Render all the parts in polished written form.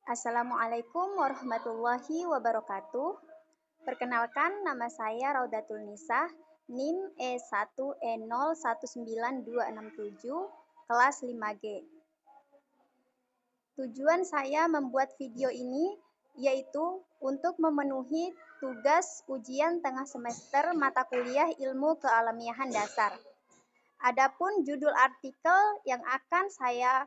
Assalamualaikum warahmatullahi wabarakatuh. Perkenalkan, nama saya Raudatul Nisa, NIM E1E019267, kelas 5G. Tujuan saya membuat video ini yaitu untuk memenuhi tugas ujian tengah semester mata kuliah Ilmu Kealamiahan Dasar. Adapun judul artikel yang akan saya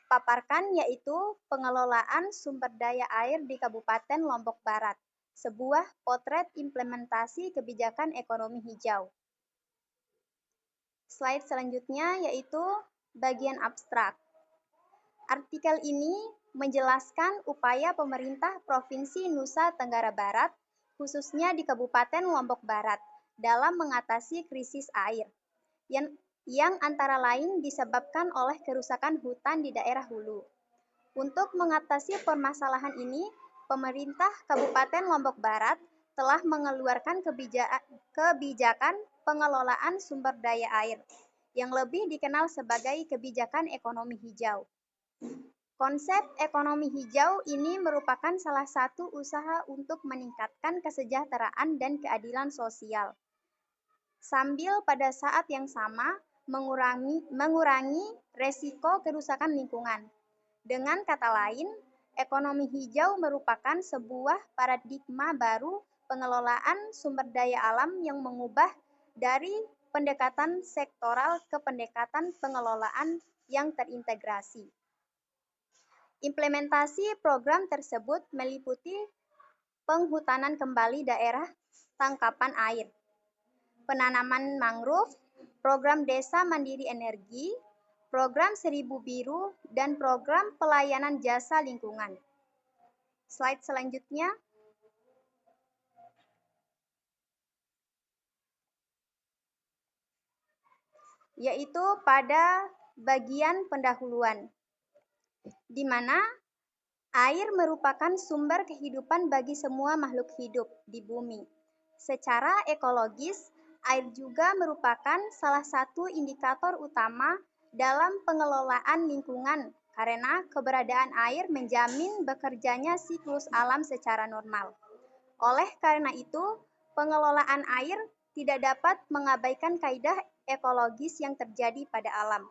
paparkan yaitu pengelolaan sumber daya air di Kabupaten Lombok Barat, sebuah potret implementasi kebijakan ekonomi hijau. Slide selanjutnya yaitu bagian abstrak. Artikel ini menjelaskan upaya pemerintah Provinsi Nusa Tenggara Barat, khususnya di Kabupaten Lombok Barat, dalam mengatasi krisis air, yang antara lain disebabkan oleh kerusakan hutan di daerah hulu. Untuk mengatasi permasalahan ini, pemerintah Kabupaten Lombok Barat telah mengeluarkan kebijakan pengelolaan sumber daya air, yang lebih dikenal sebagai kebijakan ekonomi hijau. Konsep ekonomi hijau ini merupakan salah satu usaha untuk meningkatkan kesejahteraan dan keadilan sosial, sambil pada saat yang sama mengurangi resiko kerusakan lingkungan. Dengan kata lain, ekonomi hijau merupakan sebuah paradigma baru pengelolaan sumber daya alam yang mengubah dari pendekatan sektoral ke pendekatan pengelolaan yang terintegrasi. Implementasi program tersebut meliputi penghutanan kembali daerah tangkapan air, penanaman mangrove, program desa mandiri energi, program 1000 biru, dan program pelayanan jasa lingkungan. Slide selanjutnya. Yaitu pada bagian pendahuluan, di mana air merupakan sumber kehidupan bagi semua makhluk hidup di bumi. Secara ekologis, air juga merupakan salah satu indikator utama dalam pengelolaan lingkungan karena keberadaan air menjamin bekerjanya siklus alam secara normal. Oleh karena itu, pengelolaan air tidak dapat mengabaikan kaidah ekologis yang terjadi pada alam.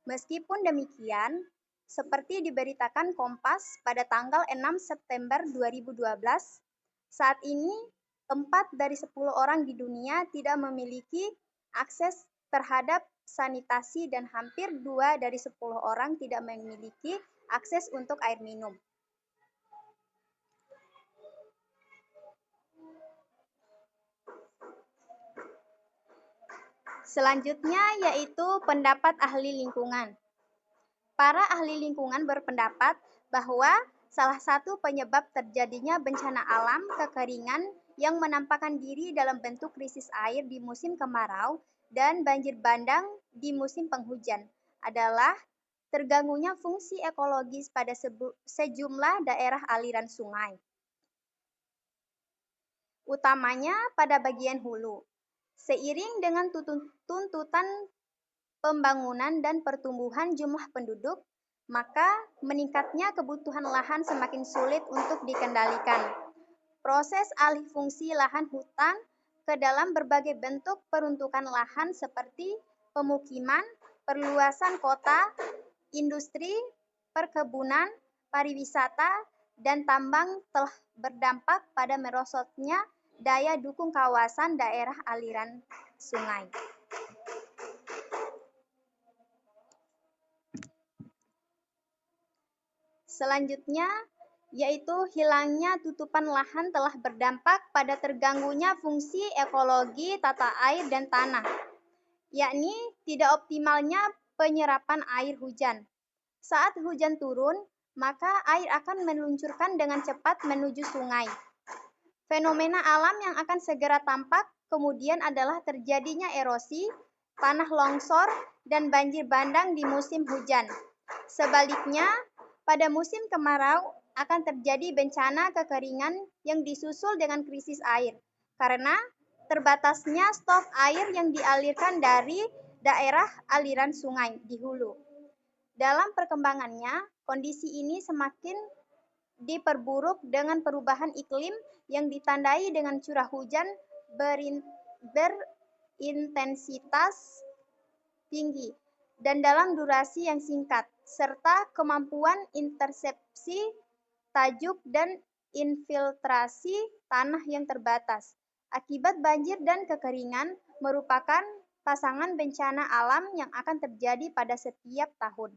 Meskipun demikian, seperti diberitakan Kompas pada tanggal 6 September 2012, saat ini 4 dari 10 orang di dunia tidak memiliki akses terhadap sanitasi dan hampir 2 dari 10 orang tidak memiliki akses untuk air minum. Selanjutnya yaitu pendapat ahli lingkungan. Para ahli lingkungan berpendapat bahwa salah satu penyebab terjadinya bencana alam kekeringan yang menampakkan diri dalam bentuk krisis air di musim kemarau dan banjir bandang di musim penghujan adalah terganggunya fungsi ekologis pada sejumlah daerah aliran sungai, utamanya pada bagian hulu. Seiring dengan tuntutan pembangunan dan pertumbuhan jumlah penduduk, maka meningkatnya kebutuhan lahan semakin sulit untuk dikendalikan. Proses alih fungsi lahan hutan ke dalam berbagai bentuk peruntukan lahan seperti pemukiman, perluasan kota, industri, perkebunan, pariwisata, dan tambang telah berdampak pada merosotnya daya dukung kawasan daerah aliran sungai. Selanjutnya, yaitu hilangnya tutupan lahan telah berdampak pada terganggunya fungsi ekologi tata air dan tanah, yakni tidak optimalnya penyerapan air hujan. Saat hujan turun, maka air akan meluncurkan dengan cepat menuju sungai. Fenomena alam yang akan segera tampak kemudian adalah terjadinya erosi, tanah longsor, dan banjir bandang di musim hujan. Sebaliknya, pada musim kemarau akan terjadi bencana kekeringan yang disusul dengan krisis air, karena terbatasnya stok air yang dialirkan dari daerah aliran sungai di hulu. Dalam perkembangannya, kondisi ini semakin diperburuk dengan perubahan iklim yang ditandai dengan curah hujan berintensitas tinggi dan dalam durasi yang singkat, serta kemampuan intersepsi tajuk dan infiltrasi tanah yang terbatas. Akibat banjir dan kekeringan merupakan pasangan bencana alam yang akan terjadi pada setiap tahun.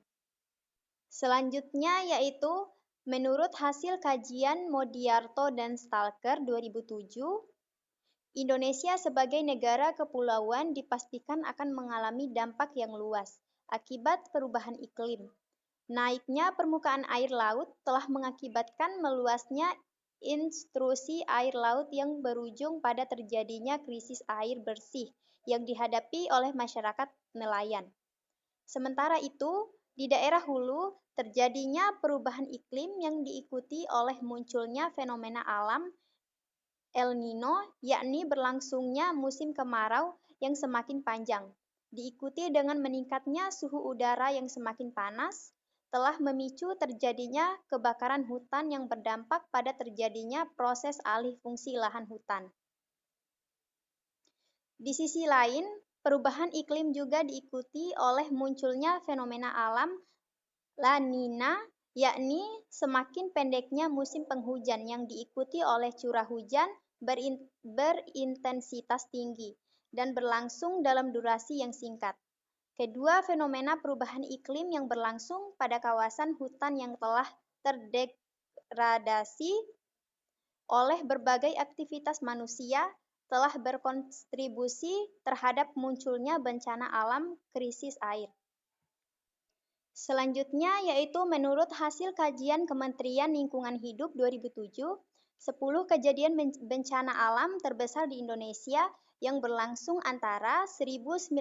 Selanjutnya yaitu menurut hasil kajian Modiarto dan Stalker 2007, Indonesia sebagai negara kepulauan dipastikan akan mengalami dampak yang luas akibat perubahan iklim. Naiknya permukaan air laut telah mengakibatkan meluasnya intrusi air laut yang berujung pada terjadinya krisis air bersih yang dihadapi oleh masyarakat nelayan. Sementara itu, di daerah hulu terjadinya perubahan iklim yang diikuti oleh munculnya fenomena alam El Nino, yakni berlangsungnya musim kemarau yang semakin panjang, diikuti dengan meningkatnya suhu udara yang semakin panas, telah memicu terjadinya kebakaran hutan yang berdampak pada terjadinya proses alih fungsi lahan hutan. Di sisi lain, perubahan iklim juga diikuti oleh munculnya fenomena alam La Nina, yakni semakin pendeknya musim penghujan yang diikuti oleh curah hujan berintensitas tinggi dan berlangsung dalam durasi yang singkat. Kedua fenomena perubahan iklim yang berlangsung pada kawasan hutan yang telah terdegradasi oleh berbagai aktivitas manusia telah berkontribusi terhadap munculnya bencana alam krisis air. Selanjutnya yaitu menurut hasil kajian Kementerian Lingkungan Hidup 2007, 10 kejadian bencana alam terbesar di Indonesia yang berlangsung antara 1997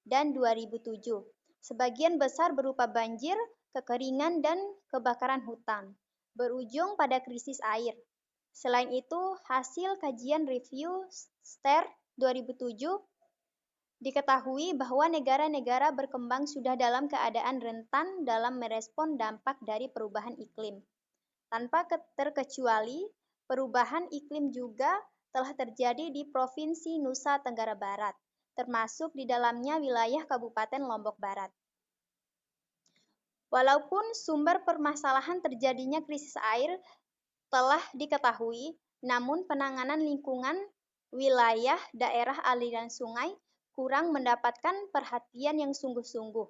dan 2007. Sebagian besar berupa banjir, kekeringan, dan kebakaran hutan, berujung pada krisis air. Selain itu, hasil kajian review STER 2007 diketahui bahwa negara-negara berkembang sudah dalam keadaan rentan dalam merespon dampak dari perubahan iklim. Tanpa terkecuali, perubahan iklim juga telah terjadi di Provinsi Nusa Tenggara Barat, termasuk di dalamnya wilayah Kabupaten Lombok Barat. Walaupun sumber permasalahan terjadinya krisis air telah diketahui, namun penanganan lingkungan wilayah daerah aliran sungai kurang mendapatkan perhatian yang sungguh-sungguh.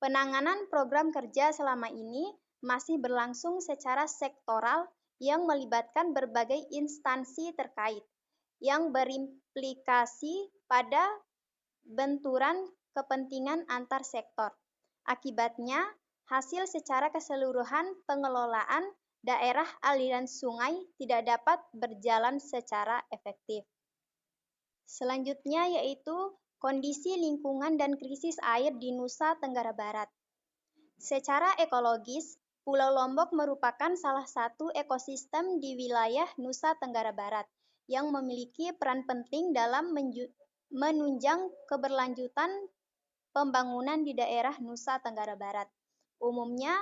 Penanganan program kerja selama ini masih berlangsung secara sektoral yang melibatkan berbagai instansi terkait, yang berimplikasi pada benturan kepentingan antar sektor. Akibatnya, hasil secara keseluruhan pengelolaan daerah aliran sungai tidak dapat berjalan secara efektif. Selanjutnya yaitu kondisi lingkungan dan krisis air di Nusa Tenggara Barat. Secara ekologis, Pulau Lombok merupakan salah satu ekosistem di wilayah Nusa Tenggara Barat yang memiliki peran penting dalam menunjang keberlanjutan pembangunan di daerah Nusa Tenggara Barat umumnya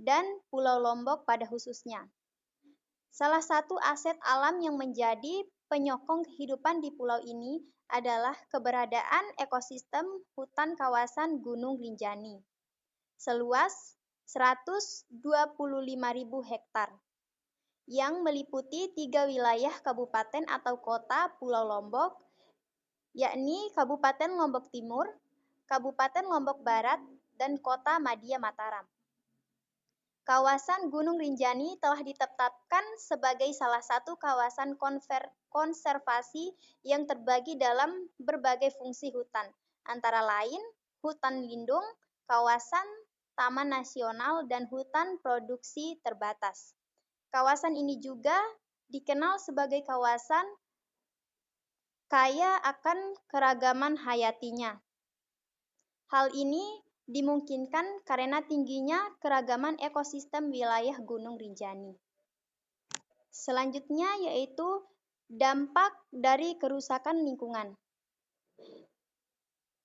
dan Pulau Lombok pada khususnya. Salah satu aset alam yang menjadi penyokong kehidupan di pulau ini adalah keberadaan ekosistem hutan kawasan Gunung Rinjani, seluas 125.000 hektar, yang meliputi 3 wilayah kabupaten atau kota Pulau Lombok, yakni Kabupaten Lombok Timur, Kabupaten Lombok Barat, dan Kota Madia Mataram. Kawasan Gunung Rinjani telah ditetapkan sebagai salah satu kawasan konservasi yang terbagi dalam berbagai fungsi hutan, antara lain hutan lindung, kawasan taman nasional, dan hutan produksi terbatas. Kawasan ini juga dikenal sebagai kawasan kaya akan keragaman hayatinya. Hal ini dimungkinkan karena tingginya keragaman ekosistem wilayah Gunung Rinjani. Selanjutnya yaitu dampak dari kerusakan lingkungan.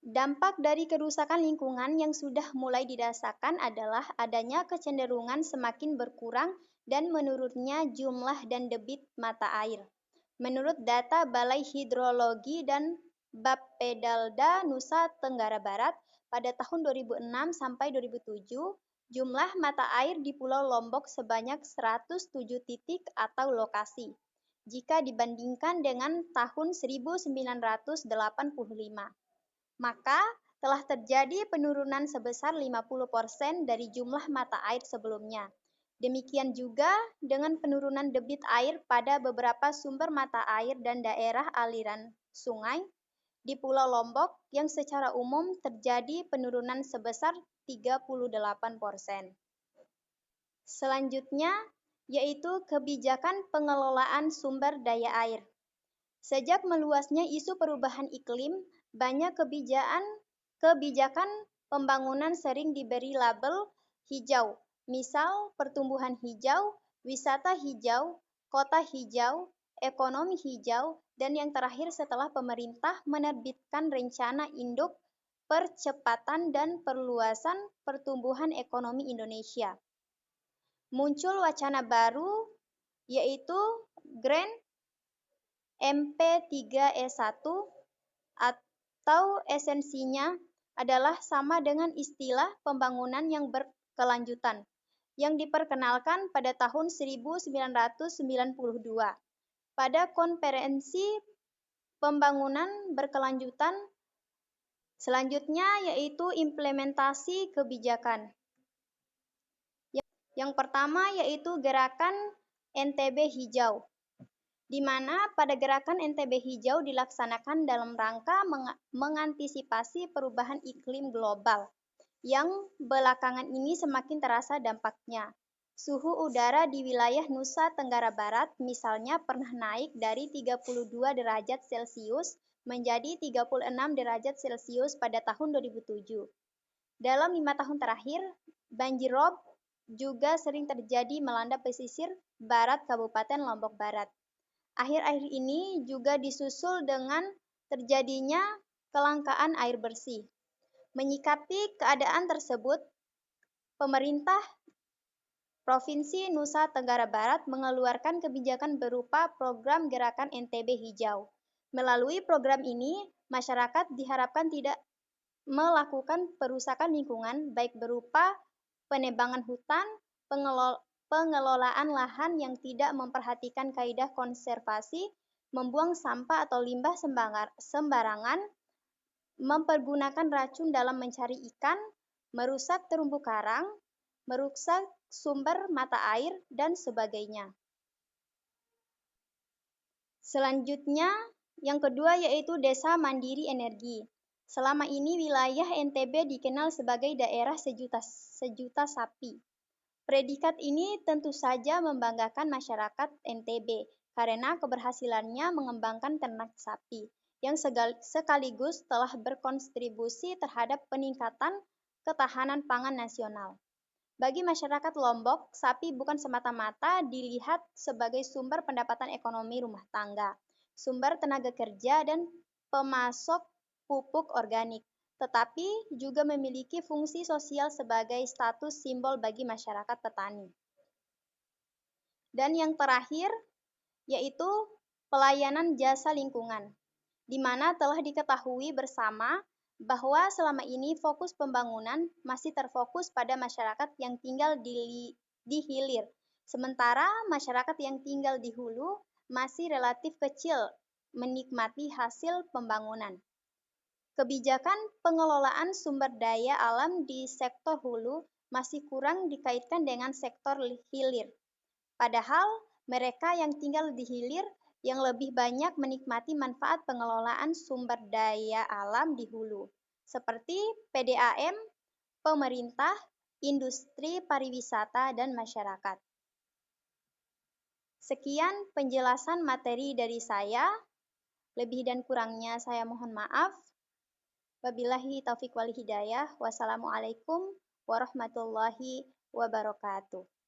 Dampak dari kerusakan lingkungan yang sudah mulai dirasakan adalah adanya kecenderungan semakin berkurang dan menurunnya jumlah dan debit mata air. Menurut data Balai Hidrologi dan Bapedalda Nusa Tenggara Barat, pada tahun 2006 sampai 2007, jumlah mata air di Pulau Lombok sebanyak 107 titik atau lokasi, jika dibandingkan dengan tahun 1985. Maka telah terjadi penurunan sebesar 50% dari jumlah mata air sebelumnya. Demikian juga dengan penurunan debit air pada beberapa sumber mata air dan daerah aliran sungai di Pulau Lombok yang secara umum terjadi penurunan sebesar 38%. Selanjutnya, yaitu kebijakan pengelolaan sumber daya air. Sejak meluasnya isu perubahan iklim, banyak kebijakan pembangunan sering diberi label hijau, misal pertumbuhan hijau, wisata hijau, kota hijau, ekonomi hijau, dan yang terakhir setelah pemerintah menerbitkan rencana induk percepatan dan perluasan pertumbuhan ekonomi Indonesia. Muncul wacana baru, yaitu Grand MP3E1 atau esensinya adalah sama dengan istilah pembangunan yang berkelanjutan yang diperkenalkan pada tahun 1992 pada konferensi pembangunan berkelanjutan. Selanjutnya yaitu implementasi kebijakan. Yang pertama yaitu gerakan NTB Hijau, di mana pada gerakan NTB Hijau dilaksanakan dalam rangka mengantisipasi perubahan iklim global yang belakangan ini semakin terasa dampaknya. Suhu udara di wilayah Nusa Tenggara Barat misalnya pernah naik dari 32 derajat Celcius menjadi 36 derajat Celcius pada tahun 2007. Dalam 5 tahun terakhir, banjirop juga sering terjadi melanda pesisir barat Kabupaten Lombok Barat. Akhir-akhir ini juga disusul dengan terjadinya kelangkaan air bersih. Menyikapi keadaan tersebut, pemerintah Provinsi Nusa Tenggara Barat mengeluarkan kebijakan berupa program Gerakan NTB Hijau. Melalui program ini, masyarakat diharapkan tidak melakukan perusakan lingkungan baik berupa penebangan hutan, pengelolaan lahan yang tidak memperhatikan kaidah konservasi, membuang sampah atau limbah sembarangan, mempergunakan racun dalam mencari ikan, merusak terumbu karang, merusak sumber mata air, dan sebagainya. Selanjutnya, yang kedua yaitu Desa Mandiri Energi. Selama ini wilayah NTB dikenal sebagai daerah sejuta sapi. Predikat ini tentu saja membanggakan masyarakat NTB karena keberhasilannya mengembangkan ternak sapi yang sekaligus telah berkontribusi terhadap peningkatan ketahanan pangan nasional. Bagi masyarakat Lombok, sapi bukan semata-mata dilihat sebagai sumber pendapatan ekonomi rumah tangga, sumber tenaga kerja, dan pemasok pupuk organik, tetapi juga memiliki fungsi sosial sebagai status simbol bagi masyarakat petani. Dan yang terakhir, yaitu pelayanan jasa lingkungan, di mana telah diketahui bersama bahwa selama ini fokus pembangunan masih terfokus pada masyarakat yang tinggal di hilir, sementara masyarakat yang tinggal di hulu masih relatif kecil menikmati hasil pembangunan. Kebijakan pengelolaan sumber daya alam di sektor hulu masih kurang dikaitkan dengan sektor hilir, padahal mereka yang tinggal di hilir yang lebih banyak menikmati manfaat pengelolaan sumber daya alam di hulu, seperti PDAM, pemerintah, industri pariwisata, dan masyarakat. Sekian penjelasan materi dari saya. Lebih dan kurangnya saya mohon maaf. Wabillahi taufiq wal hidayah. Wassalamualaikum warahmatullahi wabarakatuh.